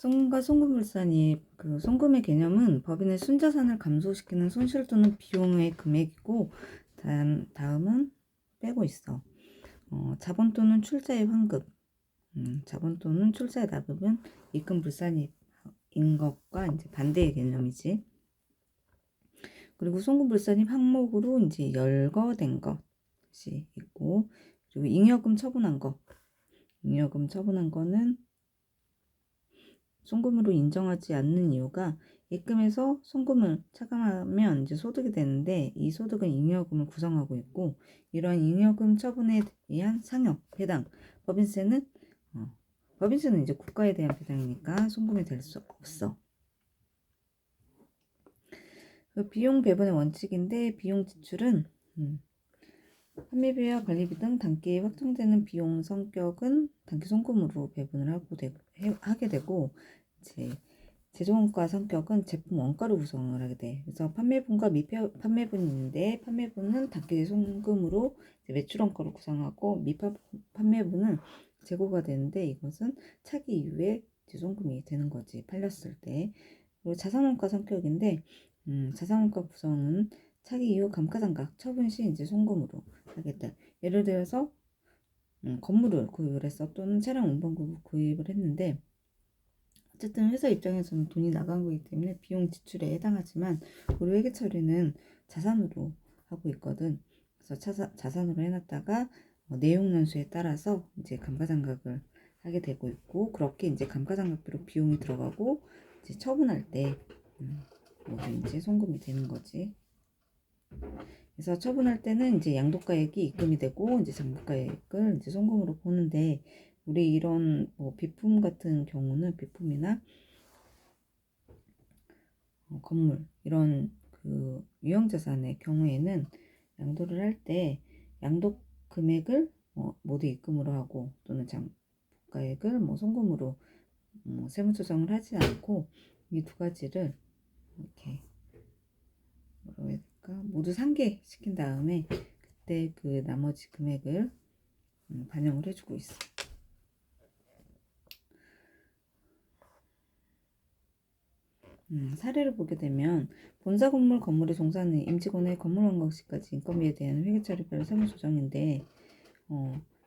송금과 송금불산이 그 송금의 개념은 법인의 순자산을 감소시키는 손실 또는 비용의 금액이고 다음은 빼고 있어. 자본 또는 출자의 환급. 자본 또는 출자의 납입은 입금 불산인 것과 이제 반대의 개념이지. 그리고 송금불산입 항목으로 이제 열거된 것이 있고, 그리고 잉여금 처분한 거. 잉여금 처분한 거는 송금으로 인정하지 않는 이유가 입금해서 송금을 차감하면 이제 소득이 되는데 이 소득은 잉여금을 구성하고 있고 이러한 잉여금 처분에 의한 상여, 배당, 법인세는 법인세는 이제 국가에 대한 배당이니까 송금이 될 수 없어. 그 비용 배분의 원칙인데 비용 지출은 판매비와 관리비 등 단기에 확정되는 비용 성격은 단기 송금으로 배분을 하게 되고 이제 제조원가 성격은 제품 원가로 구성을 하게 돼. 그래서 판매분과 미판매분이 있는데 판매분은 단기 송금으로 매출 원가로 구성하고 미판매분은 재고가 되는데 이것은 차기 이후에 송금이 되는 거지. 팔렸을 때. 그리고 자산원가 성격인데 자산원가 구성은 차기 이후 감가상각 처분 시 이제 송금으로 하겠다. 예를 들어서 건물을 구입을 했어. 또는 차량 운반국을 구입을 했는데 어쨌든 회사 입장에서는 돈이 나간 거기 때문에 비용 지출에 해당하지만 우리 회계 처리는 자산으로 하고 있거든. 그래서 자산으로 해놨다가 내용 연수에 따라서 이제 감가상각을 하게 되고 있고 그렇게 이제 감가상각비로 비용이 들어가고 이제 처분할 때 모두 이제 송금이 되는 거지. 그래서 처분할 때는 이제 양도가액이 입금이 되고 이제 장부가액을 이제 송금으로 보는데 우리 이런 뭐 비품 같은 경우는 비품이나 건물 이런 그 유형자산의 경우에는 양도를 할 때 양도 금액을 모두 입금으로 하고 또는 장부가액을 송금으로 세무조정을 하지 않고 이 두 가지를 이렇게 뭐라고 해야 될까 모두 상계시킨 다음에 그때 그 나머지 금액을 반영을 해주고 있어. 사례를 보게 되면 본사 건물 건물에 종사하는 임직원의 건물 완공 시까지 인건비에 대한 회계처리별 세무조정인데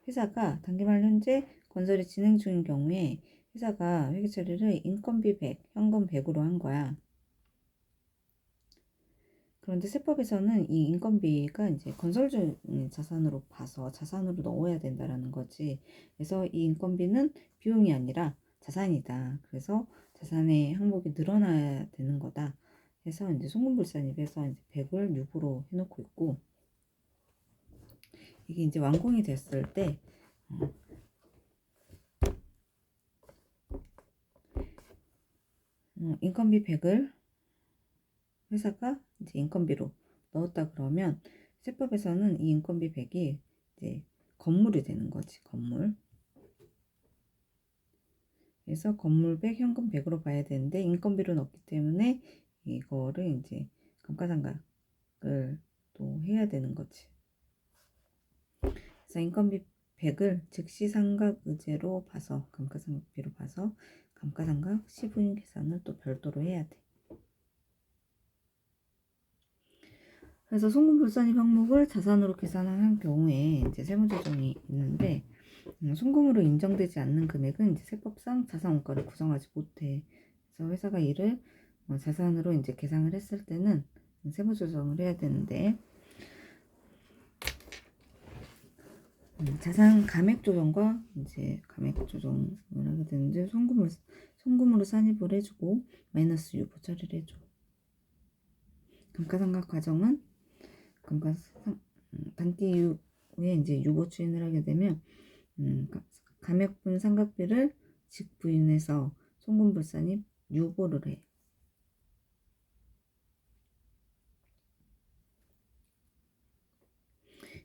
회사가 단기말 현재 건설이 진행 중인 경우에 회사가 회계처리를 인건비 100, 현금 100으로 한 거야. 그런데 세법에서는 이 인건비가 이제 건설 중 자산으로 봐서 자산으로 넣어야 된다라는 거지. 그래서 이 인건비는 비용이 아니라 자산이다. 그래서 자산의 항목이 늘어나야 되는 거다. 해서 이제 송금불산입에서 이제 100을 유보로 해놓고 있고 이게 이제 완공이 됐을 때 인건비 100을 회사가 이제 인건비로 넣었다 그러면 세법에서는 이 인건비 100이 이제 건물이 되는 거지. 건물. 그래서 건물 100, 현금 100으로 봐야 되는데 인건비로 넣기 때문에 이거를 이제 감가상각을 또 해야 되는 거지. 그래서 인건비 100을 즉시상각의제로 봐서 감가상각비로 봐서 감가상각 시부인 계산을 또 별도로 해야 돼. 그래서 송금불산입 항목을 자산으로 계산한 경우에 이제 세무조정이 있는데 송금으로 인정되지 않는 금액은 이제 세법상 자산원가를 구성하지 못해. 그래서 회사가 이를 자산으로 이제 계산을 했을 때는 세무조정을 해야 되는데 자산 감액 조정과 이제 감액 조정을 하게 되는데 송금으로 산입을 해주고 마이너스 유보 처리를 해줘. 감가상각 과정은 단기 이후에 이제 유보 추인을 하게 되면 감액분 상각비를 직부인해서 송금불산입 유보를 해.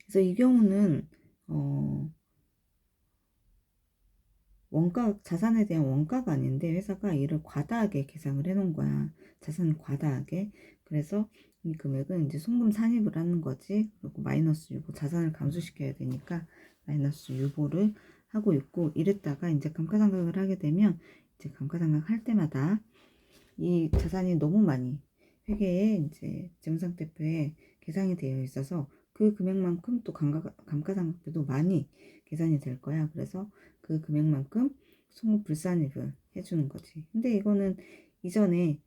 그래서 이 경우는 원가 자산에 대한 원가가 아닌데 회사가 이를 과다하게 계상을 해놓은 거야. 자산을 과다하게. 그래서 이 금액은 이제 송금 산입을 하는 거지. 그리고 마이너스 유보 자산을 감소시켜야 되니까 마이너스 유보를 하고 있고 이랬다가 이제 감가상각을 하게 되면 이제 감가상각 할 때마다 이 자산이 너무 많이 회계에 이제 재무상태표에 계산이 되어 있어서 그 금액만큼 또 감가상각비도 많이 계산이 될 거야. 그래서 그 금액만큼 송금불산입을 해주는 거지. 근데 이거는 이전에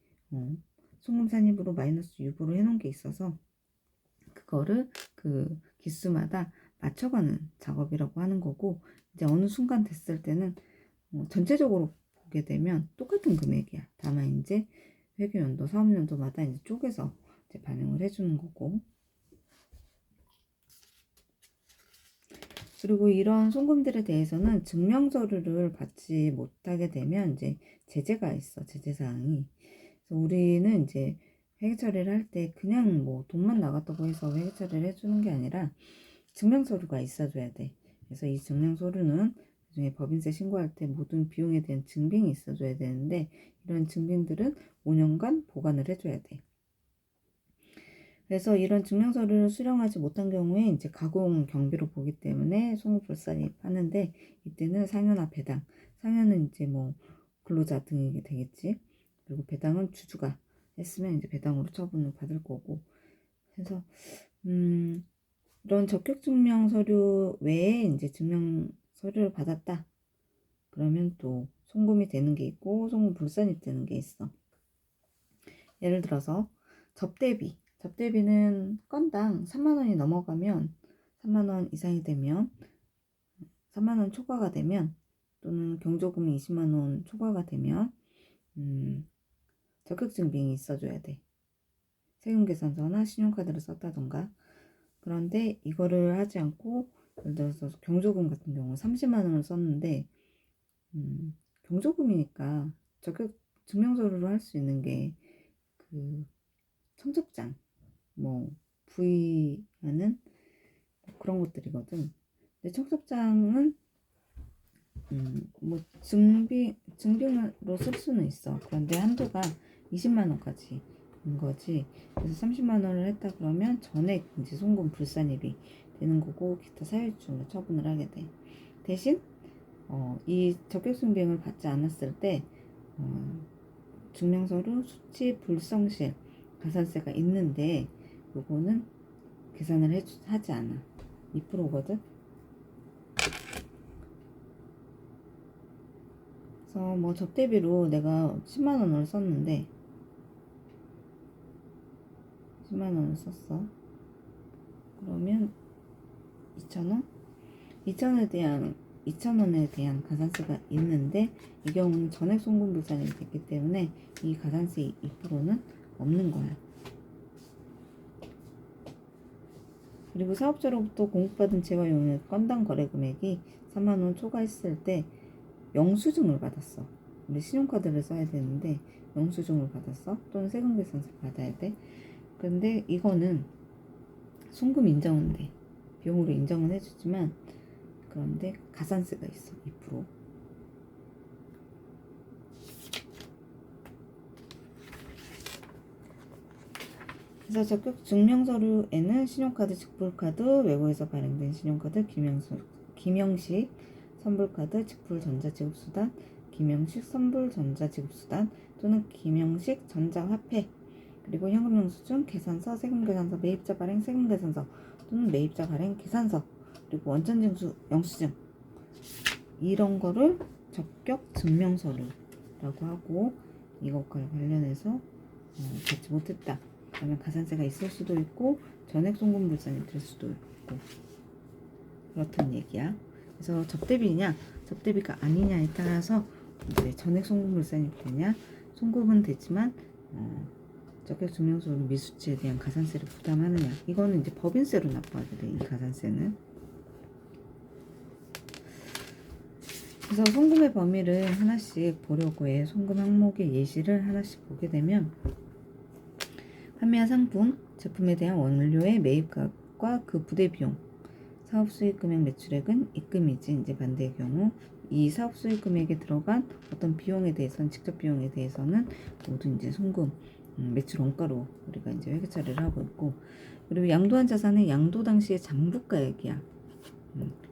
송금산입으로 마이너스 유보를 해놓은 게 있어서 그거를 그 기수마다 맞춰가는 작업이라고 하는 거고, 이제 어느 순간 됐을 때는 전체적으로 보게 되면 똑같은 금액이야. 다만 이제 회계연도, 사업연도마다 이제 쪼개서 이제 반영을 해주는 거고. 그리고 이런 송금들에 대해서는 증명서류를 받지 못하게 되면 이제 제재가 있어. 제재사항이. 그래서 우리는 이제 회계 처리를 할 때 그냥 뭐 돈만 나갔다고 해서 회계 처리를 해주는 게 아니라 증명서류가 있어줘야 돼. 그래서 이 증명서류는 나중에 법인세 신고할 때 모든 비용에 대한 증빙이 있어줘야 되는데, 이런 증빙들은 5년간 보관을 해줘야 돼. 그래서 이런 증명서류를 수령하지 못한 경우에 이제 가공 경비로 보기 때문에 송금불산입 하는데, 이때는 상여나 배당, 상여는 이제 뭐 근로자 등이 되겠지. 그리고 배당은 주주가 했으면 이제 배당으로 처분을 받을 거고. 그래서 이런 적격증명서류 외에 이제 증명서류를 받았다 그러면 또 송금이 되는 게 있고 송금불산입 되는 게 있어. 예를 들어서 접대비는 건당 3만원이 넘어가면, 3만원 이상이 되면, 3만원 초과가 되면, 또는 경조금이 20만원 초과가 되면 적격증빙이 있어줘야 돼. 세금계산서나 신용카드를 썼다던가. 그런데 이거를 하지 않고, 예를 들어서 경조금 같은 경우 30만원을 썼는데 경조금이니까 적격 증명서류로 할 수 있는 게 그 청첩장, 뭐 부의하는 그런 것들이거든. 근데 청첩장은 뭐 증빙으로 쓸 수는 있어. 그런데 한도가 20만원까지 인 거지. 그래서 30만원을 했다 그러면 전액 이제 송금 불산입이 되는 거고, 기타 사유지종을 처분을 하게 돼. 대신 이 적격증빙을 받지 않았을 때 증명서류 수치 불성실 가산세가 있는데, 요거는 계산을 하지 않아. 2%거든. 그래서 뭐 접대비로 내가 10만원을 썼는데 10만원을 썼어. 그러면 2,000원? 2,000원에 대한 가산세가 있는데, 이 경우는 전액 송금불산이 됐기 때문에 이 가산세 2%는 없는 거야. 그리고 사업자로부터 공급받은 재화용의 건당 거래 금액이 3만원 초과했을 때 영수증을 받았어. 우리 신용카드를 써야 되는데 영수증을 받았어. 또는 세금계산서 받아야 돼. 근데 이거는 송금 인정은 돼. 비용으로 인정은 해주지만, 그런데 가산세가 있어. 2%. 그래서 적격 증명서류에는 신용카드, 직불카드, 외국에서 발행된 신용카드, 김영식 선불카드, 직불 전자지급수단, 김영식 선불 전자지급수단 또는 김영식 전자화폐, 그리고 현금영수증, 계산서, 세금계산서, 매입자 발행 세금계산서 또는 매입자 발행 계산서, 그리고 원천징수 영수증, 이런 거를 적격 증명서류라고 하고, 이것과 관련해서 받지 못했다 그러면 가산세가 있을 수도 있고 전액 송금불산이 될 수도 있고 그렇다는 얘기야. 그래서 접대비냐 접대비가 아니냐에 따라서 이제 전액 송금불산이 되냐, 송금은 되지만 적격 증명서류 미수치에 대한 가산세를 부담하느냐, 이거는 이제 법인세로 납부하게 돼. 이 가산세는. 그래서 송금의 범위를 하나씩 보려고 해. 송금 항목의 예시를 하나씩 보게 되면, 판매한 상품, 제품에 대한 원료의 매입가격과 그 부대 비용, 사업 수익 금액 매출액은 입금이지. 이제 반대의 경우 이 사업 수익 금액에 들어간 어떤 비용에 대해서는, 직접 비용에 대해서는 모두 이제 송금, 매출 원가로 우리가 이제 회계 처리를 하고 있고, 그리고 양도한 자산은 양도 당시의 장부가액이야.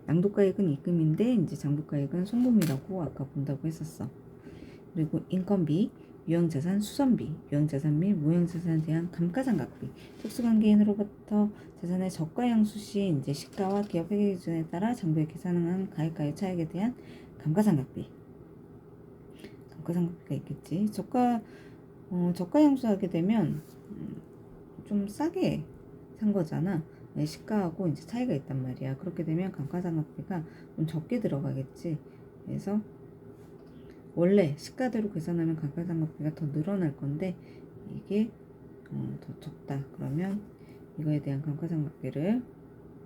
양도가액은 입금인데 이제 장부가액은 송금이라고 아까 본다고 했었어. 그리고 인건비, 유형자산 수선비, 유형자산 및 무형자산에 대한 감가상각비, 특수관계인으로부터 자산의 저가 양수 시 이제 시가와 기업 회계 기준에 따라 정부에 계산한 가액과의 차익에 대한 감가상각비. 감가상각비가 있겠지. 저가 양수하게 되면 좀 싸게 산 거잖아. 시가하고 이제 차이가 있단 말이야. 그렇게 되면 감가상각비가 좀 적게 들어가겠지. 그래서 원래 시가대로 계산하면 감가상각비가 더 늘어날 건데 이게 더 적다. 그러면 이거에 대한 감가상각비를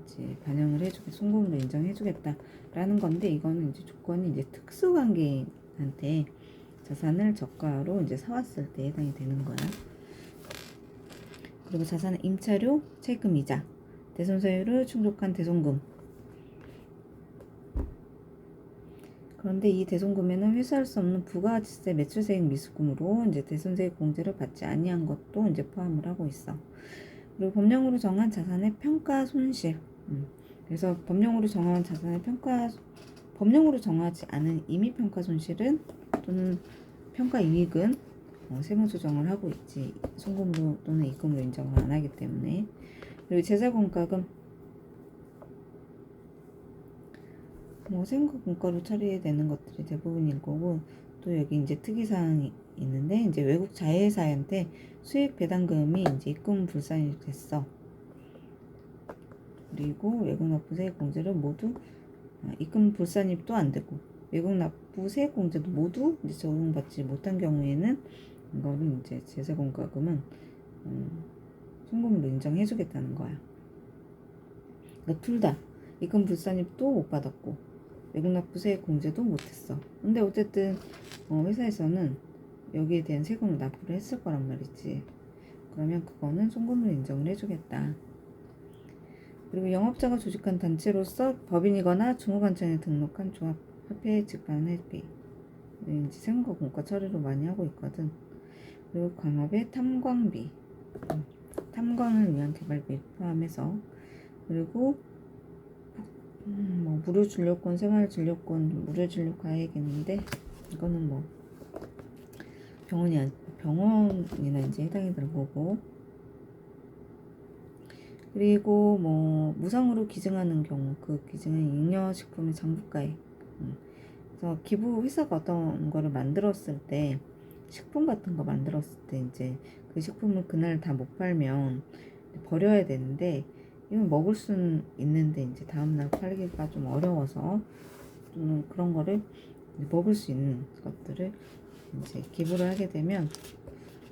이제 반영을 해주게 송금으로 인정해주겠다라는 건데 이거는 이제 조건이 이제 특수관계인한테 자산을 저가로 이제 사왔을 때 해당이 되는 거야. 그리고 자산의 임차료, 세금 이자, 대손사유를 충족한 대손금. 그런데 이 대손금에는 회수할 수 없는 부가가치세 매출세액 미수금으로 이제 대손세액 공제를 받지 아니한 것도 이제 포함을 하고 있어. 그리고 법령으로 정한 자산의 평가 손실. 그래서 법령으로 정한 자산의 법령으로 정하지 않은 임의 평가 손실은 또는 평가 이익은 세무 조정을 하고 있지. 송금으로 또는 입금으로 인정을 안 하기 때문에. 그리고 재자공과금 세금과 공과로 처리되는 것들이 대부분일 거고 또 여기 이제 특이사항이 있는데 이제 외국 자회사한테 수익 배당금이 이제 입금 불산이 됐어. 그리고 외국 납부 세액 공제를 모두 입금 불산입도 안 되고 외국 납부 세액 공제도 모두 이제 적용받지 못한 경우에는 이거는 이제 재자공과금은 송금으로 인정해주겠다는 거야. 그러니까 둘 다 입금 불산입도 못 받았고 외국 납부 세액 공제도 못했어. 근데 어쨌든 회사에서는 여기에 대한 세금을 납부를 했을 거란 말이지. 그러면 그거는 송금으로 인정을 해주겠다. 그리고 영업자가 조직한 단체로서 법인이거나 중후관청에 등록한 조합 협회에 직관 회비. 이제 세금과 공과 처리로 많이 하고 있거든. 그리고 광업의 탐광비, 탐광을 위한 개발비 포함해서 그리고 무료진료권, 생활진료권, 무료진료 가액인데 이거는 병원이나 이제 해당이 될 거고 그리고 무상으로 기증하는 경우 그 기증은 잉여식품의 장부가액. 그래서 기부 회사가 어떤 거를 만들었을 때 식품 같은 거 만들었을 때 이제 그 식품을 그날 다 못 팔면 버려야 되는데 이건 먹을 수는 있는데 이제 다음날 팔기가 좀 어려워서 또는 그런 거를 먹을 수 있는 것들을 이제 기부를 하게 되면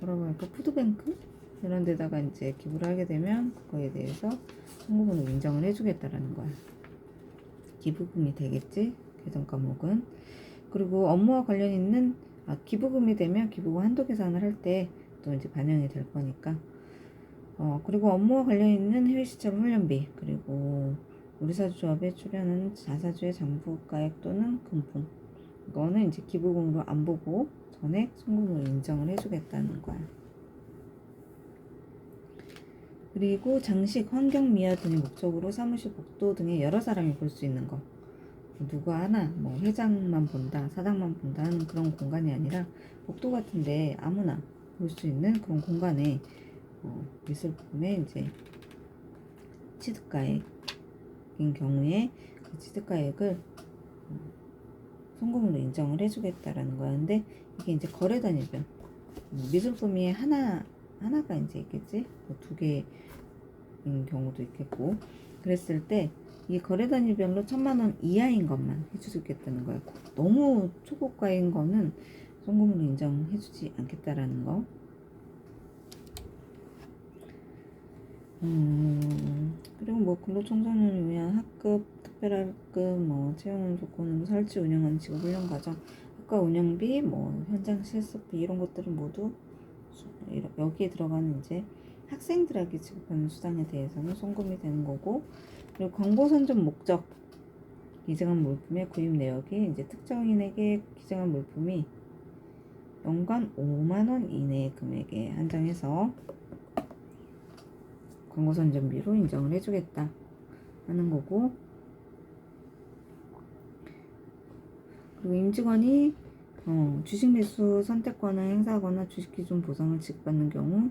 뭐라고 할까 푸드뱅크 이런 데다가 이제 기부를 하게 되면 그거에 대해서 송금으로 인정을 해주겠다라는 거야. 기부금이 되겠지 계정 과목은. 그리고 업무와 관련 있는 기부금이 되면 기부금 한도 계산을 할 때 또 이제 반영이 될 거니까. 그리고 업무와 관련 있는 해외 시청 훈련비 그리고 우리사주조합에 출연하는 자사주의 장부가액 또는 금품 이거는 이제 기부금으로 안 보고 전액 송금으로 인정을 해주겠다는 거야. 그리고 장식, 환경 미화 등의 목적으로 사무실 복도 등의 여러 사람이 볼 수 있는 거. 누가 하나 회장만 본다, 사장만 본다 하는 그런 공간이 아니라 복도 같은데 아무나 볼 수 있는 그런 공간에 미술품의 이제 취득가액인 경우에 그 취득가액을 송금으로 인정을 해주겠다라는 거야. 근데 이게 이제 거래 단위별 미술품이 하나가 이제 있겠지, 두 개인 경우도 있겠고 그랬을 때 이 거래 단위별로 1,000,000원 이하인 것만 해주겠다는 거야. 너무 초고가인 거는 송금으로 인정해주지 않겠다라는 거. 그리고 근로청소년을 위한 학급, 특별학급, 채용 조건으로 설치 운영하는 직업훈련 과정, 학과 운영비, 현장 실습비 이런 것들은 모두 여기에 들어가는 이제 학생들에게 지급하는 수당에 대해서는 송금이 되는 거고, 그리고 광고 선전 목적 기증한 물품의 구입 내역이 이제 특정인에게 기증한 물품이 연간 50,000원 이내의 금액에 한정해서 광고 선전비로 인정을 해주겠다 하는 거고, 그리고 임직원이 주식 매수 선택권을 행사하거나 주식 기준 보상을 지급받는 경우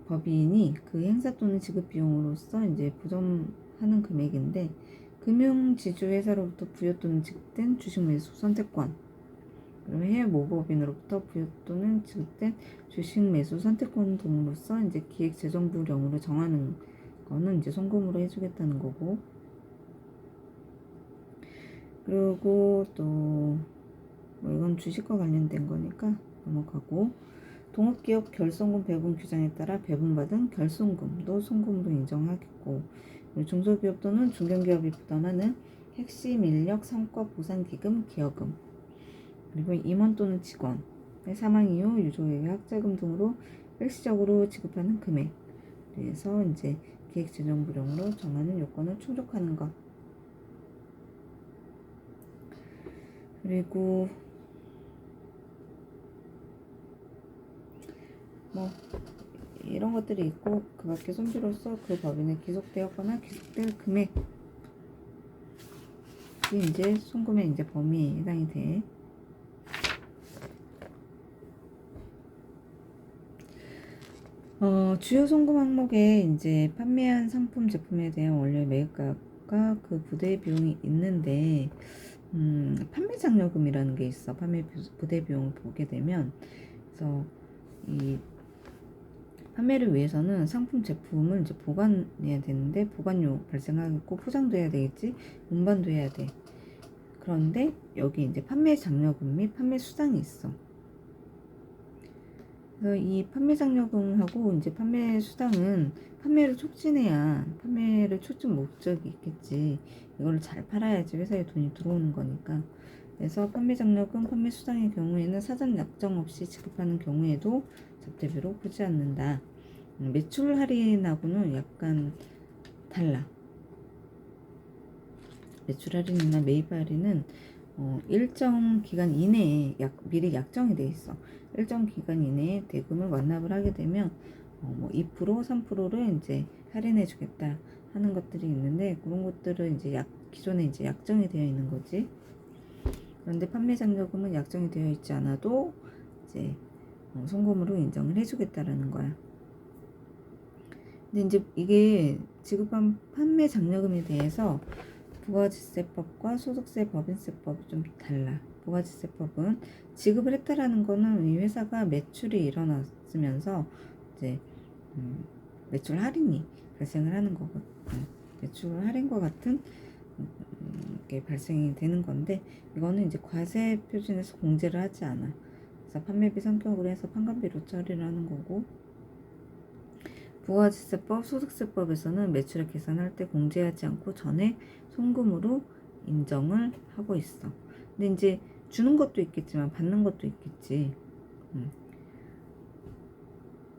법인이 그 행사 또는 지급 비용으로서 이제 보전하는 금액인데 금융지주회사로부터 부여 또는 지급된 주식 매수 선택권, 그러면 해외 모법인으로부터 부여 또는 지급된 주식 매수 선택권 등으로서 이제 기획재정부령으로 정하는 거는 이제 송금으로 해주겠다는 거고, 그리고 또 뭐 이건 주식과 관련된 거니까 넘어가고, 동업기업 결손금 배분 규정에 따라 배분받은 결손금도 송금으로 인정하겠고, 중소기업 또는 중견기업이 부담하는 핵심 인력 성과 보상 기금 기여금, 그리고 임원 또는 직원의 사망 이후 유족에게 학자금 등으로 일시적으로 지급하는 금액, 그래서 이제 기획재정부령으로 정하는 요건을 충족하는 것. 그리고 뭐 이런 것들이 있고, 그 밖에 손주로서 그 법인에 기속되었거나 기속될 금액이 이제 송금의 이제 범위에 해당이 돼. 주요 송금 항목에 이제 판매한 상품 제품에 대한 원료의 매입가가 그 부대 비용이 있는데, 판매 장려금이라는 게 있어. 판매 부대 비용을 보게 되면, 그래서 이 판매를 위해서는 상품 제품을 이제 보관해야 되는데 보관료 발생하겠고, 포장도 해야 되겠지, 운반도 해야 돼. 그런데 여기 이제 판매 장려금 및 판매 수당이 있어. 그래서 이 판매 장려금하고 이제 판매 수당은 판매를 촉진해야, 판매를 촉진 목적이 있겠지. 이걸 잘 팔아야지 회사에 돈이 들어오는 거니까. 그래서 판매 장려금, 판매 수당의 경우에는 사전 약정 없이 지급하는 경우에도 접대비로 보지 않는다. 매출 할인하고는 약간 달라. 매출 할인이나 매입 할인은 일정 기간 이내에 미리 약정이 돼 있어. 일정 기간 이내에 대금을 완납을 하게 되면 뭐 2%, 3%를 이제 할인해 주겠다 하는 것들이 있는데, 그런 것들은 이제 기존에 이제 약정이 되어 있는 거지. 그런데 판매 장려금은 약정이 되어 있지 않아도 이제 송금으로 인정을 해주겠다라는 거야. 근데 이제 이게 지급한 판매 장려금에 대해서 부가지세법과 소득세 법인세법이 좀 달라. 부가지세법은 지급을 했다라는 거는 이 회사가 매출이 일어났으면서 이제 매출 할인이 발생을 하는 거거든. 매출 할인과 같은 게 발생이 되는 건데, 이거는 이제 과세 표준에서 공제를 하지 않아. 그래서 판매비 성격으로 해서 판관비로 처리를 하는 거고, 부가지세법, 소득세법에서는 매출을 계산할 때 공제하지 않고 전에 송금으로 인정을 하고 있어. 근데 이제 주는 것도 있겠지만 받는 것도 있겠지.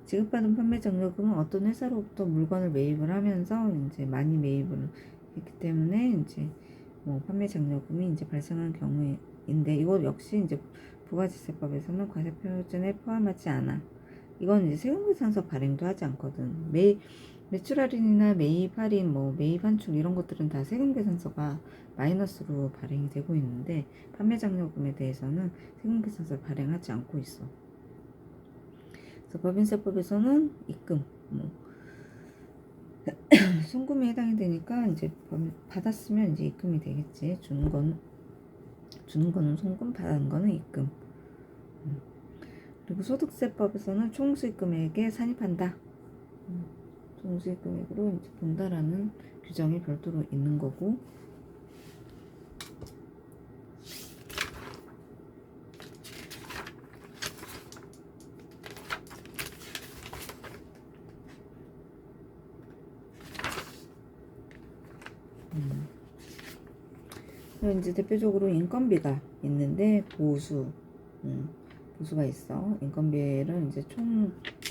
지급받은 판매 장려금은 어떤 회사로부터 물건을 매입을 하면서 이제 많이 매입을 했기 때문에 이제 뭐 판매 장려금이 이제 발생한 경우인데, 이거 역시 이제 부가지세법에서는 과세 표준에 포함하지 않아. 이건 이제 세금계산서 발행도 하지 않거든. 매출 할인이나 매입 할인, 뭐 매입 환축 이런 것들은 다 세금계산서가 마이너스로 발행이 되고 있는데, 판매 장려금에 대해서는 세금계산서 발행하지 않고 있어. 그래서 법인세법에서는 입금, 뭐 송금에 해당이 되니까 이제 받았으면 이제 입금이 되겠지. 주는 거는 송금, 받은 거는 입금. 그리고 소득세법에서는 총수익 금액에 산입한다. 총수익 금액으로 이제 본다라는 규정이 별도로 있는 거고, 이제 대표적으로 인건비가 있는데 보수가 있어. 인건비를 이제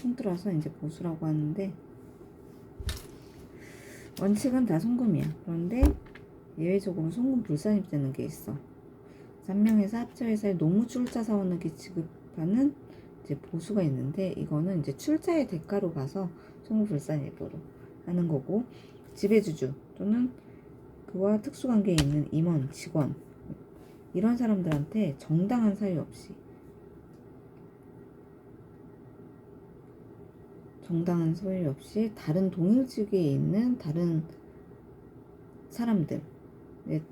통틀어서 이제 보수라고 하는데, 원칙은 다 송금이야. 그런데 예외적으로 송금 불산입되는 게 있어. 3명에서 합쳐회사의 노무출자 사원에게 지급하는 이제 보수가 있는데, 이거는 이제 출자의 대가로 봐서 송금 불산입으로 하는 거고, 지배주주 또는 그와 특수관계에 있는 임원, 직원 이런 사람들한테 정당한 사유 없이 다른 동일직에 있는 다른 사람들,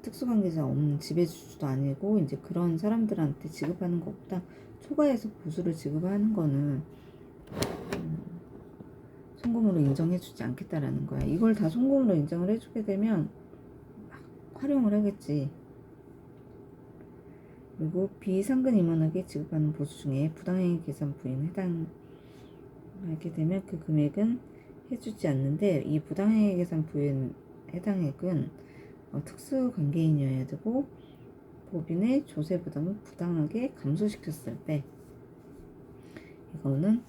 특수관계자 없는 지배주주도 아니고 이제 그런 사람들한테 지급하는 것보다 초과해서 보수를 지급하는 거는 송금으로 인정해주지 않겠다라는 거야. 이걸 다 송금으로 인정을 해주게 되면 막 활용을 하겠지. 그리고 비상근 임원에게 지급하는 보수 중에 부당행위 계산 부인 해당하게 되면 그 금액은 해주지 않는데, 이 부당행위 계산 부인 해당액은 특수관계인이어야 되고 법인의 조세 부담을 부당하게 감소시켰을 때 이거는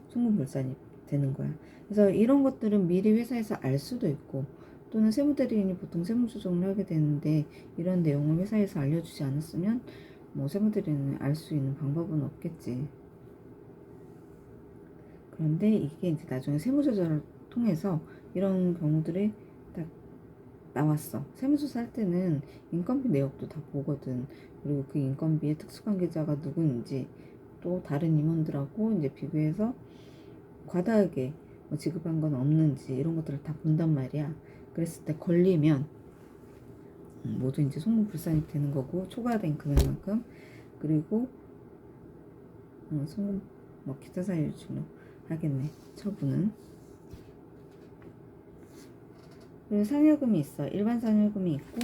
송금불산이 되는 거야. 그래서 이런 것들은 미리 회사에서 알 수도 있고, 또는 세무대리인이 보통 세무조정을 하게 되는데 이런 내용을 회사에서 알려주지 않았으면 뭐 세무대리인은 알 수 있는 방법은 없겠지. 그런데 이게 이제 나중에 세무조사를 통해서 이런 경우들이 딱 나왔어. 세무조사 할 때는 인건비 내역도 다 보거든. 그리고 그 인건비의 특수관계자가 누구인지, 또 다른 임원들하고 이제 비교해서 과다하게 뭐 지급한 건 없는지 이런 것들을 다 본단 말이야. 그랬을 때 걸리면 모두 이제 송금불산이 되는 거고, 초과된 금액만큼. 그리고 송금 뭐 기타 사유 중로 하겠네, 처분은. 그리고 상여금이 있어. 일반 상여금이 있고,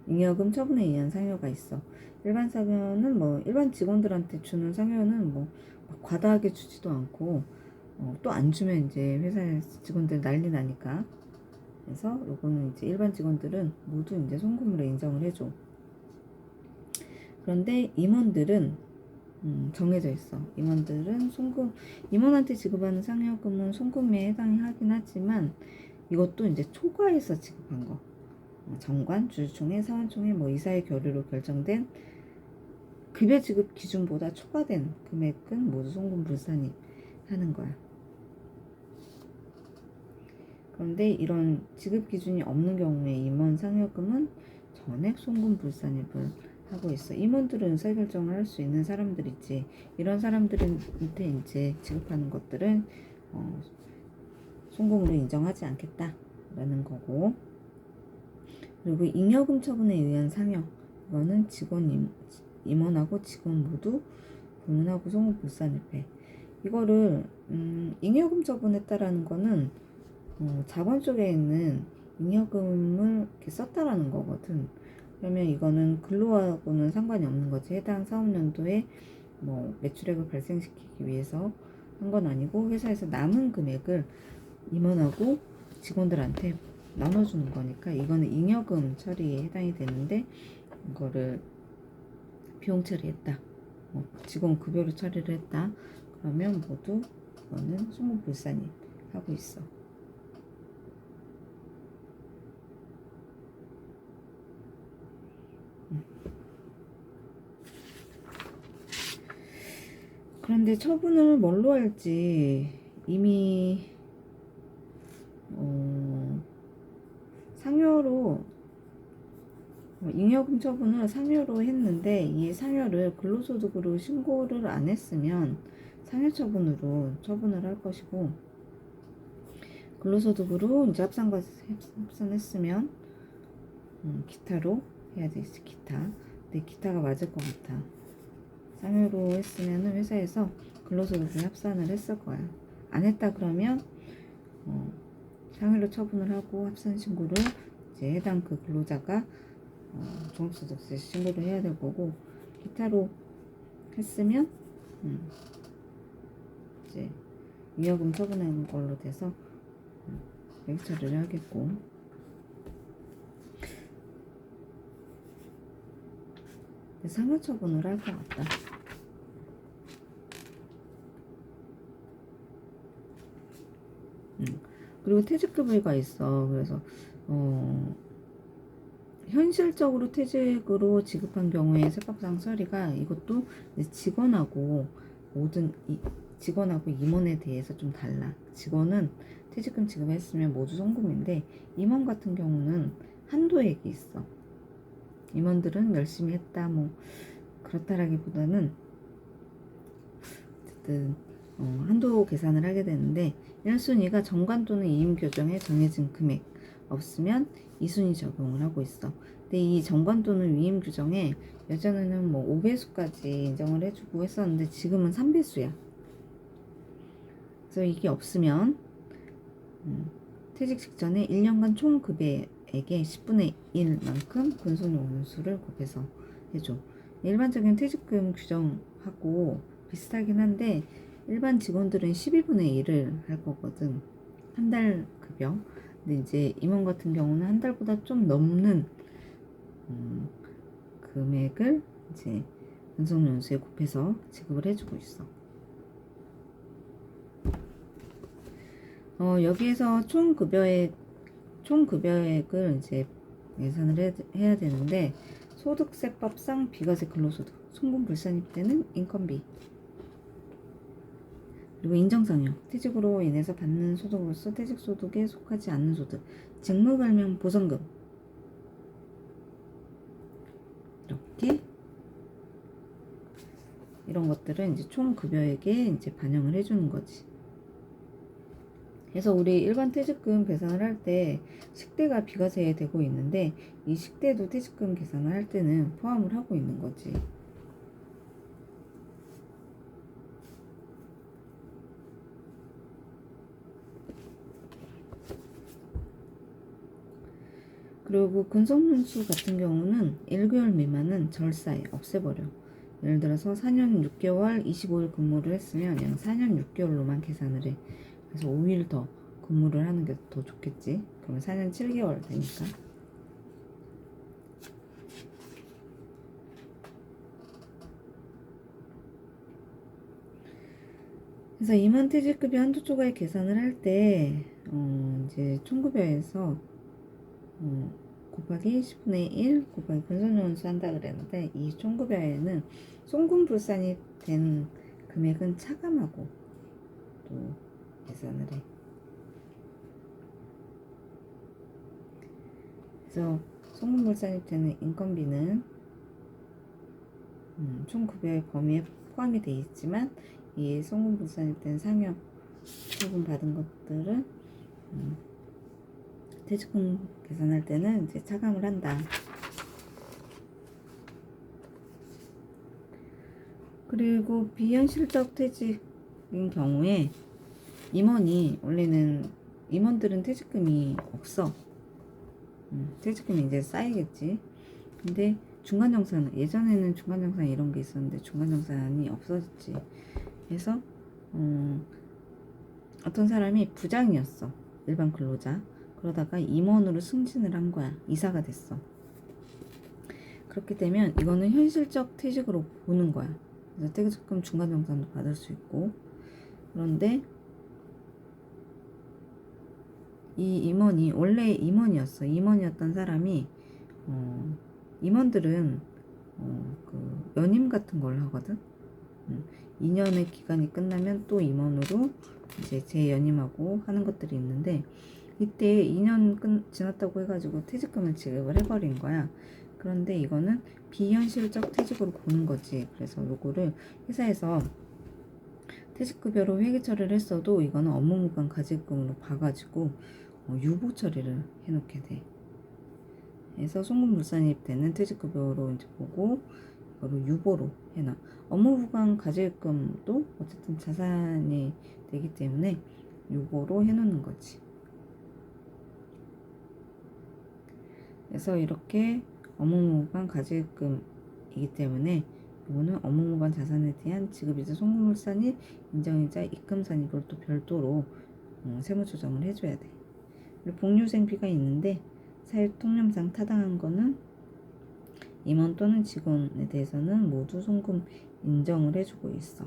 잉여금 처분에 의한 상여가 있어. 일반 상여는 뭐 일반 직원들한테 주는 상여는 뭐 과다하게 주지도 않고, 또 안 주면 이제 회사에 직원들 난리 나니까. 그래서 요거는 이제 일반 직원들은 모두 이제 송금으로 인정을 해줘. 그런데 임원들은 정해져 있어. 임원한테 지급하는 상여금은 송금에 해당이 하긴 하지만 이것도 이제 초과해서 지급한 거. 정관, 주주총회, 사원총회, 뭐 이사의 결의로 결정된 급여 지급 기준보다 초과된 금액은 모두 송금불산이 하는 거야. 그런데 이런 지급 기준이 없는 경우에 임원 상여금은 전액 송금불산입을 하고 있어. 임원들은 의사결정을 할 수 있는 사람들이지, 이런 사람들한테 이제 지급하는 것들은 송금으로 인정하지 않겠다라는 거고. 그리고 잉여금 처분에 의한 상여, 이거는 임원하고 직원 모두 불문하고 송금불산입해. 이거를 잉여금 처분했다라는 거는 자본 쪽에 있는 잉여금을 이렇게 썼다라는 거거든. 그러면 이거는 근로하고는 상관이 없는 거지. 해당 사업연도에 뭐 매출액을 발생시키기 위해서 한 건 아니고, 회사에서 남은 금액을 임원하고 직원들한테 나눠주는 거니까 이거는 잉여금 처리에 해당이 되는데, 이거를 비용 처리했다, 직원 급여로 처리를 했다, 그러면 모두 이거는 송금불산이 하고 있어. 그런데 처분을 뭘로 할지 이미 상여로 잉여금 처분을 상여로 했는데, 이 상여를 근로소득으로 신고를 안 했으면 상여처분으로 처분을 할 것이고, 근로소득으로 이제 합산했으면 기타로 해야 되지. 근데 기타가 맞을 것 같아. 상여로 했으면 회사에서 근로소득을 합산을 했을 거야. 안 했다 그러면 상여로 처분을 하고 합산 신고를 이제 해당 그 근로자가 종합소득세 신고를 해야 될 거고, 기타로 했으면 이제 잉여금 처분하는 걸로 돼서 매입 처리를 하겠고. 상여 처분을 할 것 같다. 그리고 퇴직급여가 있어. 그래서 현실적으로 퇴직으로 지급한 경우에 세법상 처리가, 이것도 직원하고 모든 직원하고 임원에 대해서 좀 달라. 직원은 퇴직금 지급했으면 모두 송금인데 임원 같은 경우는 한도액이 있어. 임원들은 열심히 했다 뭐 그렇다라기보다는 어쨌든 한도 계산을 하게 되는데 1순위가 정관 또는 이임 규정에 정해진 금액 없으면 2순위 적용을 하고 있어. 근데 이 정관 또는 위임 규정에 예전에는 뭐 5배수까지 인정을 해주고 했었는데 지금은 3배수야. 그래서 이게 없으면 퇴직 직전에 1년간 총 급여액의 10분의 1만큼 근속연수를 곱해서 해줘. 일반적인 퇴직금 규정하고 비슷하긴 한데 일반 직원들은 12분의 1을 할 거거든. 한 달 급여. 근데 이제 임원 같은 경우는 한 달보다 좀 넘는 금액을 이제 근속연수에 곱해서 지급을 해주고 있어. 여기에서 총 급여액을 이제 계산을 해야 되는데 소득세법상 비과세 근로소득, 송금불산입 때는 인건비, 그리고 인정상여, 퇴직으로 인해서 받는 소득으로서 퇴직소득에 속하지 않는 소득, 직무발명 보상금 이렇게 이런 것들은 이제 총 급여액에 이제 반영을 해주는 거지. 그래서 우리 일반 퇴직금 계산을 할 때 식대가 비과세에 되고 있는데 이 식대도 퇴직금 계산을 할 때는 포함을 하고 있는 거지. 그리고 근속연수 같은 경우는 1개월 미만은 절사해, 없애버려. 예를 들어서 4년 6개월 25일 근무를 했으면 그냥 4년 6개월로만 계산을 해. 그래서 5일 더 근무를 하는 게 더 좋겠지. 그러면 4년 7개월 되니까. 그래서 임원 퇴직급여 한도 초과에 계산을 할 때, 이제 총급여에서, 곱하기 10분의 1 곱하기 근속연수 한다 그랬는데, 이 총급여에는 송금불산이 된 금액은 차감하고 또 계산을 해. 그래서 송금불산이 되는 인건비는 총급여의 범위에 포함이 되어 있지만 이 송금불산이 된 상여 처분 받은 것들은 퇴직금 계산할 때는 이제 차감을 한다. 그리고 비현실적 퇴직인 경우에 임원이 원래는 임원들은 퇴직금이 없어. 퇴직금이 이제 쌓이겠지. 근데 중간정산, 예전에는 중간정산 이런 게 있었는데 중간정산이 없어졌지. 그래서 어떤 사람이 부장이었어. 일반 근로자. 그러다가 임원으로 승진을 한 거야. 이사가 됐어. 그렇게 되면 이거는 현실적 퇴직으로 보는 거야. 그래서 퇴직금 중간정산도 받을 수 있고. 그런데 이 임원이 원래 임원이었어. 임원이었던 사람이 임원들은 그 연임 같은 걸 하거든. 2년의 기간이 끝나면 또 임원으로 이제 재연임하고 하는 것들이 있는데 이때 2년 지났다고 해가지고 퇴직금을 지급을 해버린 거야. 그런데 이거는 비현실적 퇴직으로 보는 거지. 그래서 요거를 회사에서 퇴직급여로 회계 처리를 했어도 이거는 업무무관 가지금으로 봐가지고 유보 처리를 해놓게 돼. 그래서 송금불산입 되는 퇴직급여로 이제 보고 이거를 유보로 해놔. 업무무관 가지금도 어쨌든 자산이 되기 때문에 유보로 해놓는 거지. 그래서 이렇게 업무무관 가지금이기 때문에 이거는 업무무관 자산에 대한 지급이자 송금불산이 인정이자 입금산입을 또 별도로 세무조정을 해줘야 돼. 그리고 복류생비가 있는데 사회통념상 타당한 거는 임원 또는 직원에 대해서는 모두 송금 인정을 해주고 있어.